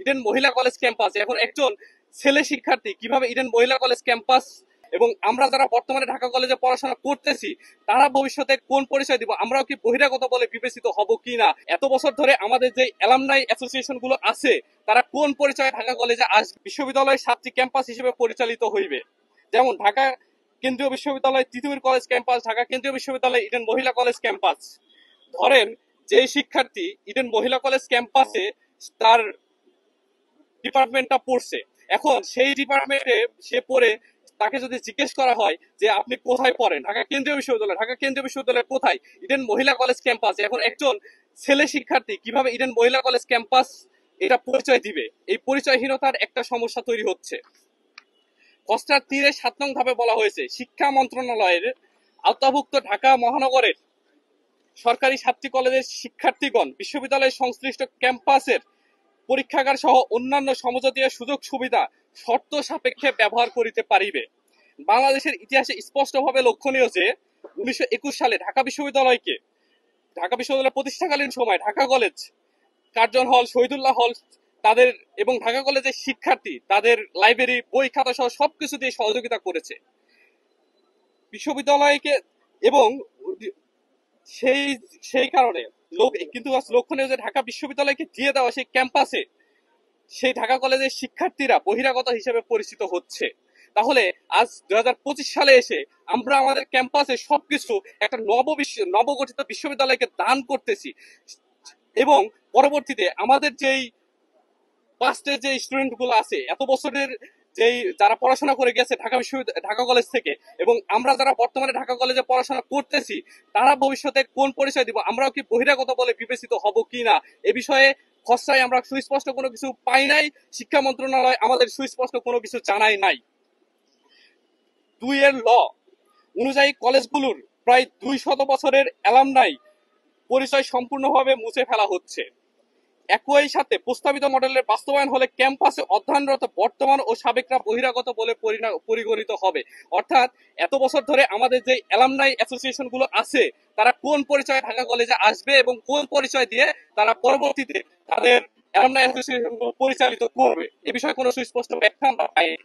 Eden মহিলা college campus, এখন একজন ছেলে শিক্ষার্থী কিভাবে ইডেন মহিলা কলেজ ক্যাম্পাস এবং আমরা যারা বর্তমানে ঢাকা কলেজে পড়াশোনা করতেছি তারা ভবিষ্যতে কোন পরিচয় দিব, আমরাও কি বহিরাগত বলে বিবেচিত হব কিনা, এত বছর ধরে আমাদের যে অ্যালামনাই অ্যাসোসিয়েশন গুলো আছে তারা কোন পরিচয়ে ঢাকা কলেজে আসবে, বিশ্ববিদ্যালয় 7টি ক্যাম্পাস হিসেবে পরিচালিত হইবে। যেমন ঢাকা কেন্দ্রীয় বিশ্ববিদ্যালয় তিতুমির কলেজ ক্যাম্পাস, ঢাকা কেন্দ্রীয় বিশ্ববিদ্যালয় ইডেন মহিলা কলেজ ক্যাম্পাস। ধরেন যে শিক্ষার্থী ইডেন মহিলা কলেজ ক্যাম্পাসে তার ডিপার্টমেন্টটা পড়ছে, এখন সেই ডিপার্টমেন্টে সে পড়ে তাকে যদি জিজ্ঞেস করা হয় যে আপনি কোথায় পড়েন, ঢাকা কেন্দ্রীয় বিশ্ববিদ্যালয়, ঢাকা কেন্দ্রীয় বিশ্ববিদ্যালয় কোথায়, ইডেন মহিলা কলেজ ক্যাম্পাস, এখন একজন ছেলে শিক্ষার্থী কিভাবে ইডেন মহিলা কলেজ ক্যাম্পাস এটা পরিচয় দিবে, এই পরিচয়হীনতার একটা সমস্যা তৈরি হচ্ছে। কস্টার 3-এর 7 নং ধাপে বলা হয়েছে শিক্ষা মন্ত্রণালয়ের আওতাভুক্ত ঢাকা মহানগরের সরকারি 7টি কলেজের শিক্ষার্থীগণ বিশ্ববিদ্যালয়ের সংশ্লিষ্ট ক্যাম্পাসের পরীক্ষাগার সহ অন্যান্য সমজাতীয় সুযোগ সুবিধা শর্ত সাপেক্ষে ব্যবহার করিতে পারিবে। বাংলাদেশের ইতিহাসে স্পষ্টভাবে লক্ষণীয় যে 1921 সালে ঢাকা বিশ্ববিদ্যালয় প্রতিষ্ঠাকালীন সময় ঢাকা কলেজ, কার্জন হল, শহীদুল্লাহ হল তাদের এবং ঢাকা কলেজের শিক্ষার্থী তাদের লাইব্রেরি, বই খাতা সহ সবকিছু দিয়ে সহযোগিতা করেছে বিশ্ববিদ্যালয়কে, এবং সেই সেই কারণে কিন্তু লক্ষণীয় যে ঢাকা বিশ্ববিদ্যালয়কে দিয়ে দেওয়া সেই ক্যাম্পাসে সেই ঢাকা কলেজের শিক্ষার্থীরা বহিরাগত হিসেবে পরিচিত হচ্ছে। তাহলে আজ 2025 সালে এসে আমরা আমাদের ক্যাম্পাসে সবকিছু একটা নবগঠিত বিশ্ববিদ্যালয়কে দান করতেছি, এবং পরবর্তীতে আমাদের যেই পাস্টের যে স্টুডেন্ট গুলো আছে এত বছরের যেই যারা পড়াশোনা করে গেছে ঢাকা কলেজ থেকে, এবং আমরা যারা বর্তমানে ঢাকা কলেজে পড়াশোনা করতেছি তারা ভবিষ্যতে কোন পরিচয় দিব, আমরাও কি বহিরাগত বলে বিবেচিত হব কিনা, এ বিষয়ে খসড়ায় আমরা সুস্পষ্ট কোনো কিছু পাই নাই, শিক্ষা মন্ত্রণালয় আমাদের সুস্পষ্ট কোনো কিছু জানাই নাই। 2 এর ল অনুযায়ী কলেজগুলোর প্রায় 200 বছরের অ্যালামনাই পরিচয় সম্পূর্ণভাবে মুছে ফেলা হচ্ছে। একই সাথে প্রস্তাবিত মডেলের বাস্তবায়ন হলে ক্যাম্পাসে অধ্যয়নরত বর্তমান ও সাবেকরা বহিরাগত বলে পরিগণিত হবে। অর্থাৎ এত বছর ধরে আমাদের যে অ্যালামনাই অ্যাসোসিয়েশন গুলো আছে তারা কোন পরিচয়ে ঢাকা কলেজে আসবে এবং কোন পরিচয় দিয়ে তারা পরবর্তীতে তাদের অ্যালামনাই অ্যাসোসিয়েশন পরিচালিত করবে, এ বিষয়ে কোনো সুস্পষ্ট ব্যাখ্যা আমরা পাইনি।